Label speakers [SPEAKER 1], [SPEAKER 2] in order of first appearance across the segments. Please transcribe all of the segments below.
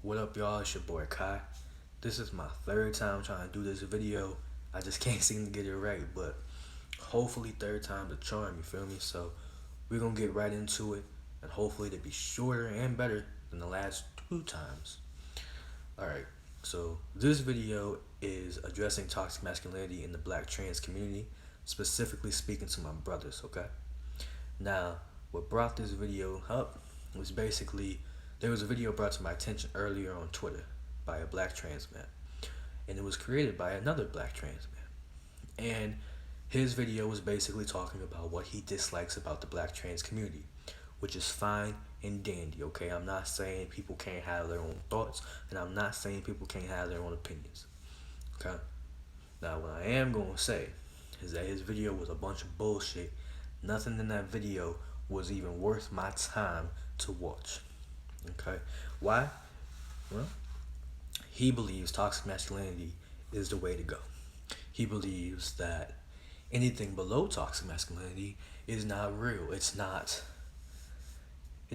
[SPEAKER 1] What up, y'all? It's your boy Kai. This is my third time trying to do this video. I just can't seem to get it right, but hopefully third time's a charm, you feel me? So we're gonna get right into it, and hopefully to be shorter and better than the last two times. Alright, so this video is addressing toxic masculinity in the black trans community, specifically speaking to my brothers, okay? Now, what brought this video up was basically there was a video brought to my attention earlier on Twitter by a black trans man, and it was created by another black trans man. And his video was basically talking about what he dislikes about the black trans community, which is fine and dandy, okay? I'm not saying people can't have their own thoughts, and I'm not saying people can't have their own opinions, okay? Now, what I am going to say is that his video was a bunch of bullshit. Nothing in that video was even worth my time to watch. Okay? Why? Well, he believes toxic masculinity is the way to go. He believes that anything below toxic masculinity is not real. It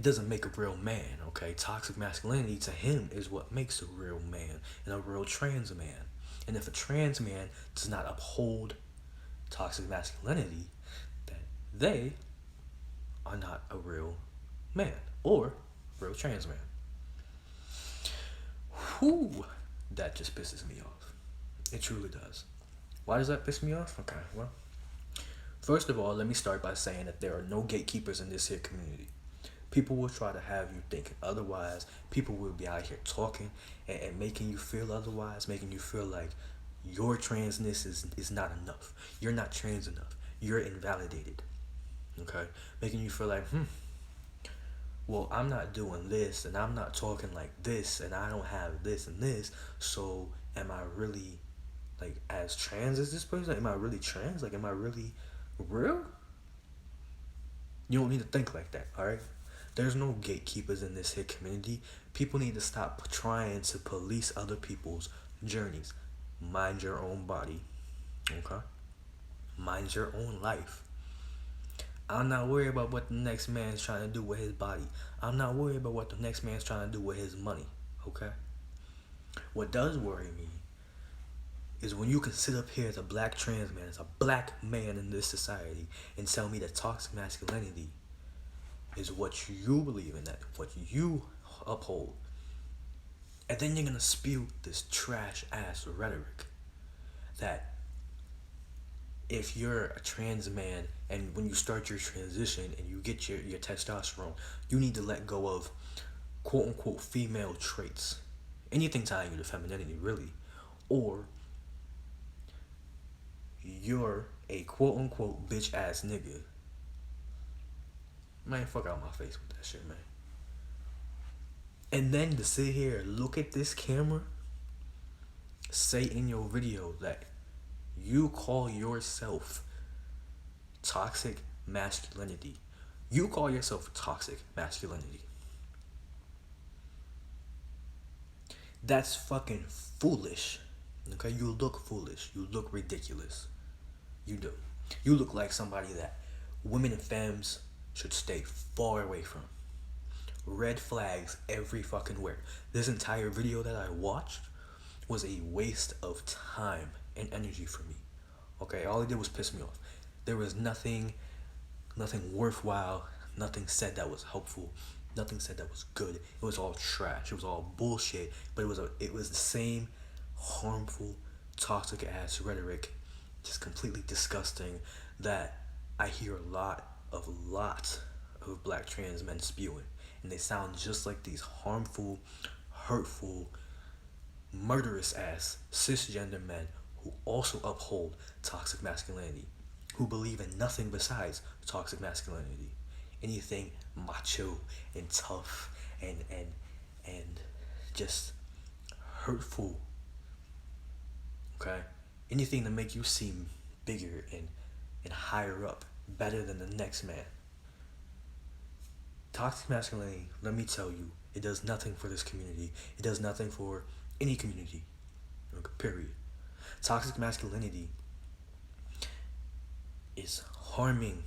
[SPEAKER 1] doesn't make a real man, okay? Toxic masculinity to him is what makes a real man and a real trans man. And if a trans man does not uphold toxic masculinity, then they are not a real man or real trans man. Whew, that just pisses me off. It truly does. Why does that piss me off? Okay, well, first of all, let me start by saying that there are no gatekeepers in this here community. People will try to have you thinking otherwise. People will be out here talking and making you feel otherwise, making you feel like your transness is not enough. You're not trans enough. You're invalidated. Okay? Making you feel like, well, I'm not doing this and I'm not talking like this and I don't have this and this, so am I really like as trans as this person? Am I really trans? Like, am I really real? You don't need to think like that, alright? There's no gatekeepers in this here community. People need to stop trying to police other people's journeys. Mind your own body, okay? Mind your own life. I'm not worried about what the next man's trying to do with his body. I'm not worried about what the next man's trying to do with his money, okay? What does worry me is when you can sit up here as a black trans man, as a black man in this society, and tell me that toxic masculinity is what you believe in, that what you uphold. And then you're gonna spew this trash ass rhetoric that if you're a trans man and when you start your transition and you get your testosterone, you need to let go of quote unquote female traits. Anything tying you to femininity, really. Or you're a quote unquote bitch ass nigga. Man, fuck out my face with that shit, man. And then to sit here, look at this camera, say in your video that you call yourself toxic masculinity. You call yourself toxic masculinity. That's fucking foolish. Okay, you look foolish. You look ridiculous. You do. You look like somebody that women and femmes should stay far away from. Red flags every fucking where. This entire video that I watched was a waste of time and energy for me. Okay, all it did was piss me off. There was nothing worthwhile, nothing said that was helpful, nothing said that was good. It was all trash. It was all bullshit. But it was the same harmful, toxic ass rhetoric, just completely disgusting, that I hear a lot of black trans men spewing. And they sound just like these harmful, hurtful, murderous ass cisgender men who also uphold toxic masculinity, who believe in nothing besides toxic masculinity. Anything macho and tough and just hurtful. Okay? Anything to make you seem bigger and higher up, better than the next man. Toxic masculinity, let me tell you, it does nothing for this community. It does nothing for any community. Period. Toxic masculinity is harming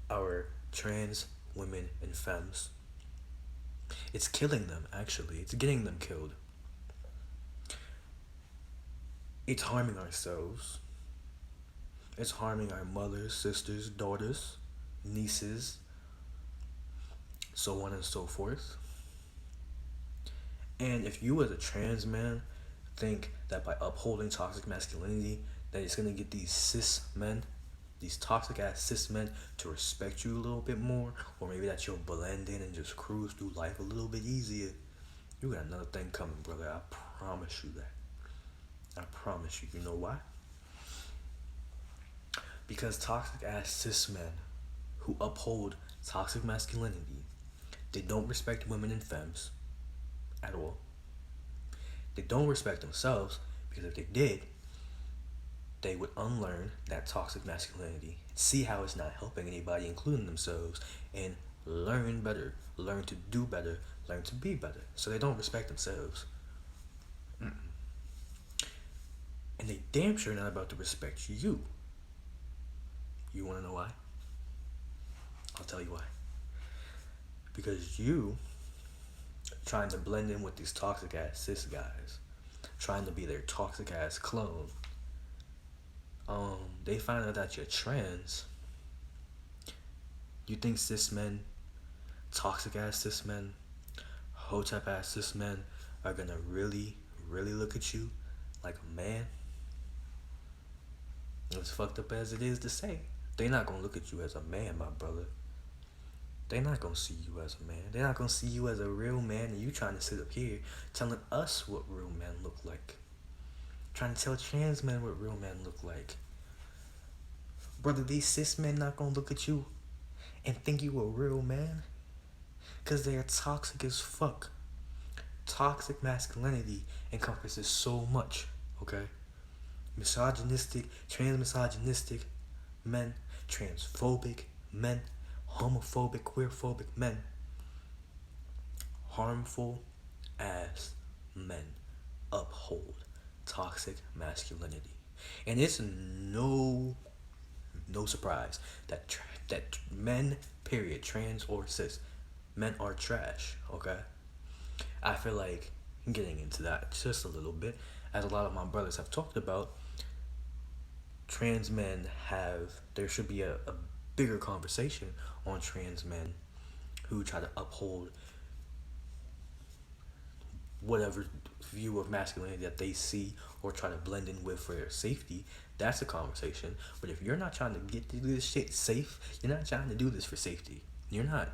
[SPEAKER 1] our trans women and femmes. It's killing them, actually. It's getting them killed. It's harming ourselves. It's harming our mothers, sisters, daughters, nieces, so on and so forth. And if you as a trans man think that by upholding toxic masculinity that it's gonna get these cis men, these toxic ass cis men to respect you a little bit more, or maybe that you'll blend in and just cruise through life a little bit easier, you got another thing coming, brother. I promise you that. I promise you. You know why? Because toxic ass cis men who uphold toxic masculinity, they don't respect women and femmes at all. They don't respect themselves because if they did, they would unlearn that toxic masculinity, see how it's not helping anybody, including themselves, and learn better, learn to do better, learn to be better. So they don't respect themselves. Mm-mm. And they damn sure not about to respect you. You wanna know why? I'll tell you why. Because you trying to blend in with these toxic ass cis guys, trying to be their toxic ass clone. They find out that you're trans. You think cis men, toxic ass cis men, hotep ass cis men are gonna really, really look at you like a man? As fucked up as it is to say, they not gonna look at you as a man, my brother. They not gonna see you as a man. They're not gonna see you as a real man, and you trying to sit up here telling us what real men look like. Trying to tell trans men what real men look like. Brother, these cis men not gonna look at you and think you a real man. Cause they're toxic as fuck. Toxic masculinity encompasses so much, okay? Misogynistic, trans-misogynistic men, transphobic men, homophobic, queerphobic men, harmful ass men uphold toxic masculinity. And it's no surprise that that men, period, trans or cis, men are trash, okay? I feel like getting into that just a little bit, as a lot of my brothers have talked about, trans men there should be a bigger conversation on trans men who try to uphold whatever view of masculinity that they see or try to blend in with for their safety. That's a conversation. But if you're not trying to get to this shit safe, you're not trying to do this for safety. You're not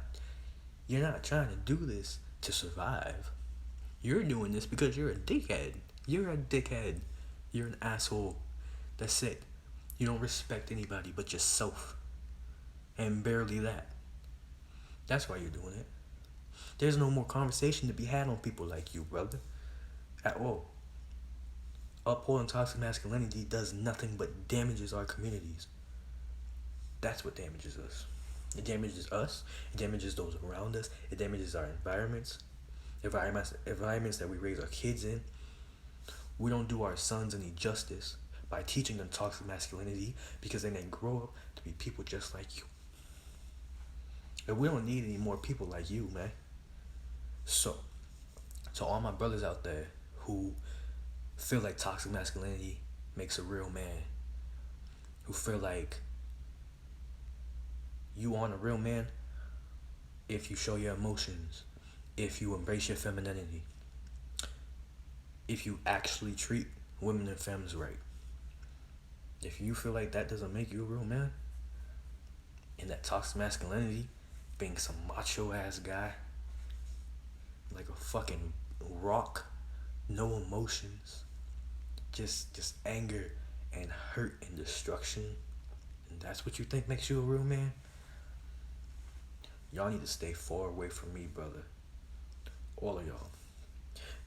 [SPEAKER 1] trying to do this to survive. You're doing this because you're a dickhead. You're a dickhead. You're an asshole. That's it. You don't respect anybody but yourself. And barely that. That's why you're doing it. There's no more conversation to be had on people like you, brother. At all. Upholding toxic masculinity does nothing but damages our communities. That's what damages us. It damages us. It damages those around us. It damages our environments that we raise our kids in. We don't do our sons any justice by teaching them toxic masculinity, because then they grow up to be people just like you. And we don't need any more people like you, man. So all my brothers out there who feel like toxic masculinity makes a real man, who feel like you aren't a real man if you show your emotions, if you embrace your femininity, if you actually treat women and femmes right. If you feel like that doesn't make you a real man, and that toxic masculinity, being some macho ass guy, like a fucking rock, no emotions, just anger and hurt and destruction, and that's what you think makes you a real man, y'all need to stay far away from me, brother. All of y'all.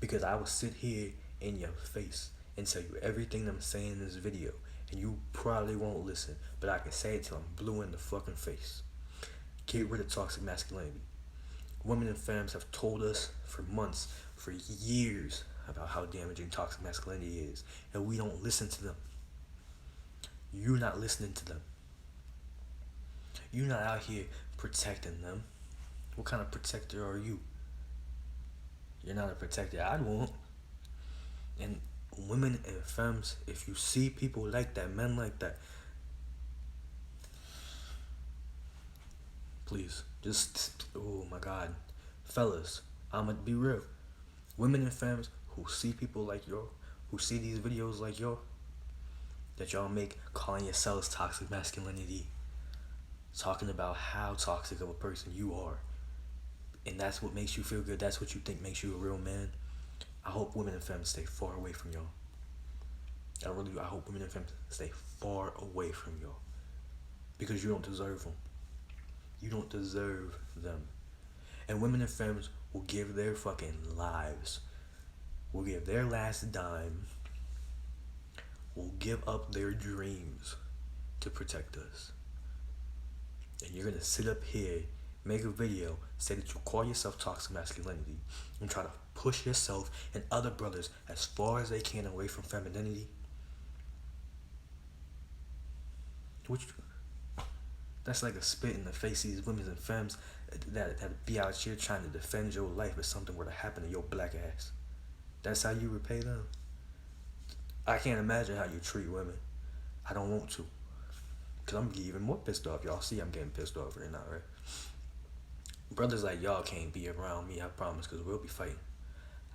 [SPEAKER 1] Because I will sit here in your face and tell you everything I'm saying in this video, and you probably won't listen, but I can say it till I'm blue in the fucking face. Get rid of toxic masculinity. Women and femmes have told us for months, for years, about how damaging toxic masculinity is, and we don't listen to them. You're not listening to them. You're not out here protecting them. What kind of protector are you? You're not a protector. I won't. And women and femmes, if you see people like that, men like that, please, just, oh my God. Fellas, I'ma be real. Women and femmes who see people like yo, who see these videos like yo, that y'all make calling yourselves toxic masculinity, talking about how toxic of a person you are, and that's what makes you feel good, that's what you think makes you a real man. I hope women and femmes stay far away from y'all. I hope women and femmes stay far away from y'all. Because you don't deserve them. You don't deserve them. And women and femmes will give their fucking lives, will give their last dime, will give up their dreams to protect us. And you're gonna sit up here, make a video, say that you call yourself toxic masculinity, and try to push yourself and other brothers as far as they can away from femininity. Which, that's like a spit in the face of these women and femmes that be out here trying to defend your life if something were to happen to your black ass. That's how you repay them. I can't imagine how you treat women. I don't want to. Because I'm getting even more pissed off. Y'all see I'm getting pissed off right now, right? Brothers like y'all can't be around me, I promise, because we'll be fighting.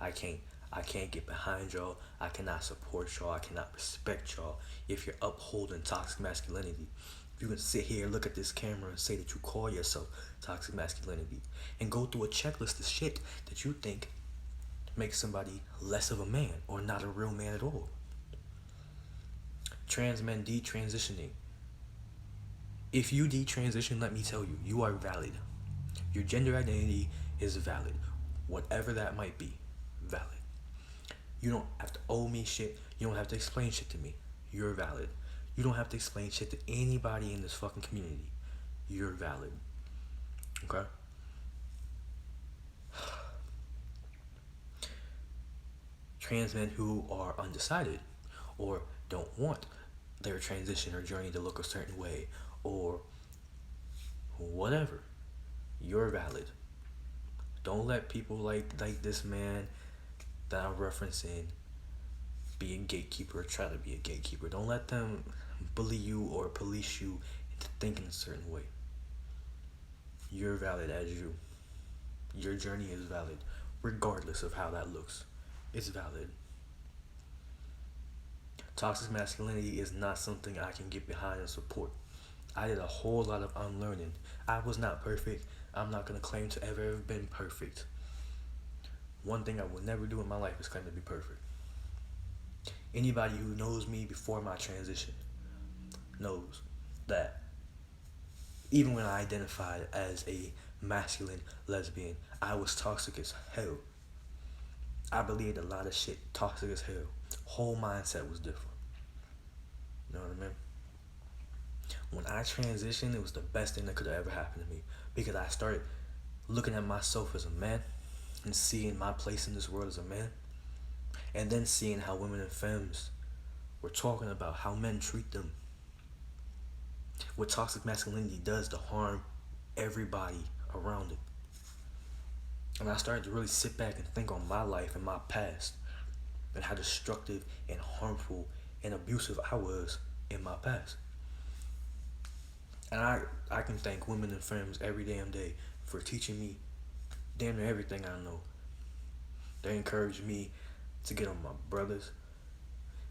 [SPEAKER 1] I can't get behind y'all. I cannot support y'all. I cannot respect y'all if you're upholding toxic masculinity. If you can sit here, look at this camera, and say that you call yourself toxic masculinity, and go through a checklist of shit that you think makes somebody less of a man or not a real man at all. Trans men detransitioning. If you detransition, let me tell you, you are valid. Your gender identity is valid. Whatever that might be, valid. You don't have to owe me shit. You don't have to explain shit to me. You're valid. You don't have to explain shit to anybody in this fucking community. You're valid. Okay? Trans men who are undecided or don't want their transition or journey to look a certain way or whatever, you're valid. Don't let people like this man that I'm referencing be a gatekeeper or try to be a gatekeeper. Don't let them bully you or police you into thinking a certain way. You're valid as you. Your journey is valid, regardless of how that looks. It's valid. Toxic masculinity is not something I can get behind and support. I did a whole lot of unlearning. I was not perfect. I'm not going to claim to ever have been perfect. One thing I will never do in my life is claim to be perfect. Anybody who knows me before my transition knows that even when I identified as a masculine lesbian, I was toxic as hell. I believed a lot of shit, toxic as hell. Whole mindset was different. You know what I mean? When I transitioned, it was the best thing that could have ever happened to me because I started looking at myself as a man and seeing my place in this world as a man, and then seeing how women and femmes were talking about how men treat them, what toxic masculinity does to harm everybody around it. And I started to really sit back and think on my life and my past and how destructive and harmful and abusive I was in my past. And I can thank women and femmes every damn day for teaching me damn near everything I know. They encouraged me to get on my brothers,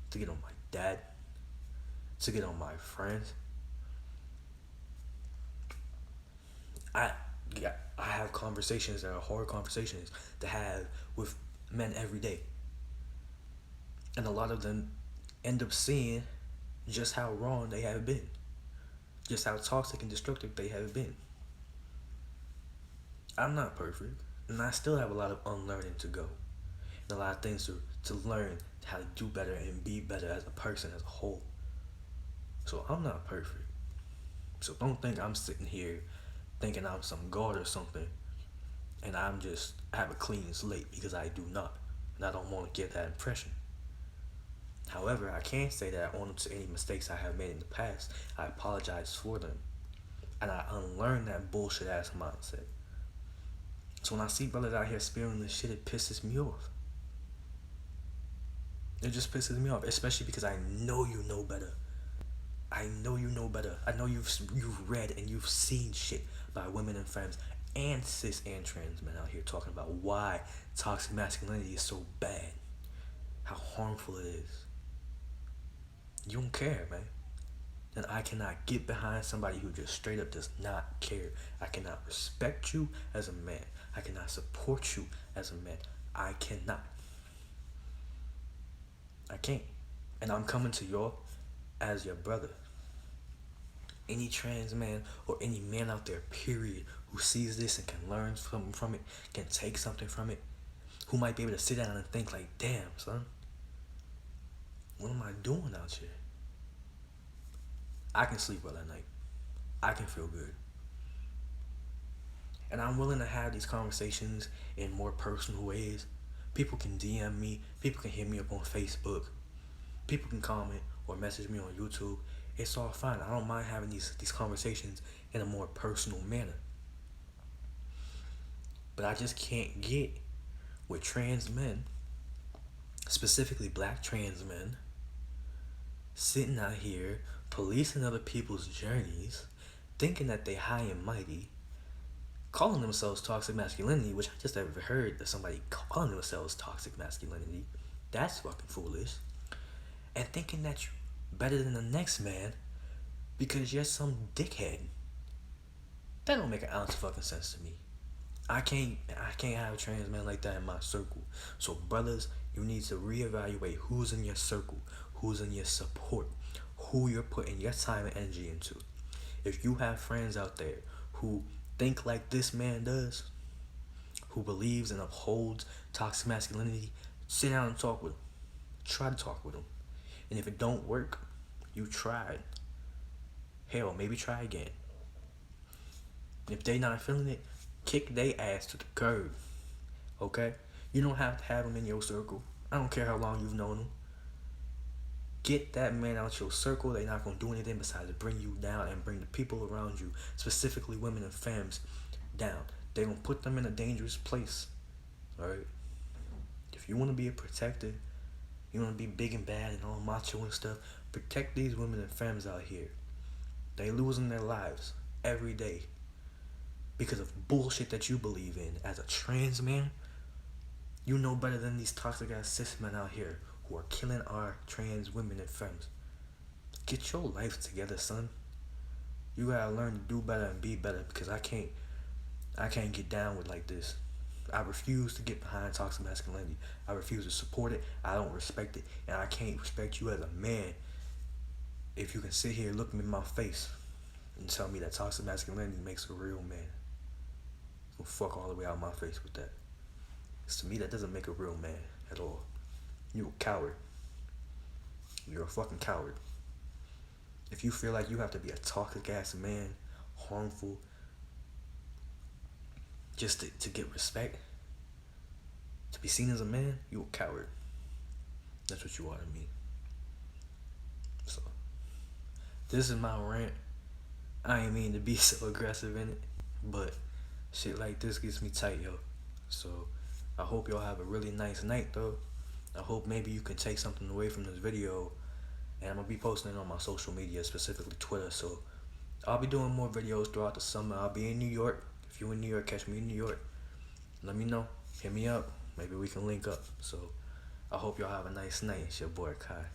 [SPEAKER 1] to get on my dad, to get on my friends. I have conversations that are hard conversations to have with men every day. And a lot of them end up seeing just how wrong they have been. Just how toxic and destructive they have been. I'm not perfect, and I still have a lot of unlearning to go. And a lot of things to learn how to do better and be better as a person as a whole. So I'm not perfect. So don't think I'm sitting here thinking I'm some god or something, and I have a clean slate, because I do not. And I don't want to get that impression. However, I can say that I own up to any mistakes I have made in the past. I apologize for them. And I unlearned that bullshit ass mindset. So when I see brothers out here spewing this shit, it pisses me off. It just pisses me off, especially because I know you know better. I know you know better. I know you've read and you've seen shit by women and femmes and cis and trans men out here talking about why toxic masculinity is so bad, how harmful it is. You don't care, man. And I cannot get behind somebody who just straight up does not care. I cannot respect you as a man. I cannot support you as a man. I cannot. I can't. And I'm coming to y'all as your brother. Any trans man or any man out there, period, who sees this and can learn something from it, can take something from it, who might be able to sit down and think like, damn, son, what am I doing out here? I can sleep well at night. I can feel good. And I'm willing to have these conversations in more personal ways. People can DM me. People can hit me up on Facebook. People can comment or message me on YouTube. It's all fine. I don't mind having these conversations in a more personal manner. But I just can't get with trans men, specifically black trans men, sitting out here policing other people's journeys, thinking that they high and mighty, calling themselves toxic masculinity, which I just ever heard that somebody calling themselves toxic masculinity. That's fucking foolish. And thinking that you're better than the next man because you're some dickhead. That don't make an ounce of fucking sense to me. I can't have a trans man like that in my circle. So brothers, you need to reevaluate who's in your circle, who's in your support, who you're putting your time and energy into. If you have friends out there who think like this man does, who believes and upholds toxic masculinity, sit down and talk with him. Try to talk with him. And if it don't work, you tried. Hell, maybe try again. If they not feeling it, kick they ass to the curb. Okay? You don't have to have them in your circle. I don't care how long you've known them. Get that man out your circle. They're not going to do anything besides bring you down and bring the people around you, specifically women and femmes, down. They're going to put them in a dangerous place. Alright? If you want to be a protector, you want to be big and bad and all macho and stuff, protect these women and femmes out here. They losing their lives every day because of bullshit that you believe in. As a trans man, you know better than these toxic ass cis men out here who are killing our trans women and femmes. Get your life together, son. You gotta learn to do better and be better, because I can't get down with like this. I refuse to get behind toxic masculinity. I refuse to support it. I don't respect it. And I can't respect you as a man if you can sit here and look me in my face and tell me that toxic masculinity makes a real man. So fuck all the way out of my face with that. Because to me, that doesn't make a real man at all. You're a coward. You're a fucking coward. If you feel like you have to be a toxic ass man, harmful, just to get respect, to be seen as a man, you a coward. That's what you are to me. So, this is my rant. I ain't mean to be so aggressive in it, but shit like this gets me tight, yo. So, I hope y'all have a really nice night, though. I hope maybe you can take something away from this video. And I'm going to be posting it on my social media, specifically Twitter. So, I'll be doing more videos throughout the summer. I'll be in New York. If you're in New York, catch me in New York. Let me know. Hit me up. Maybe we can link up. So, I hope y'all have a nice night. It's your boy, Kai.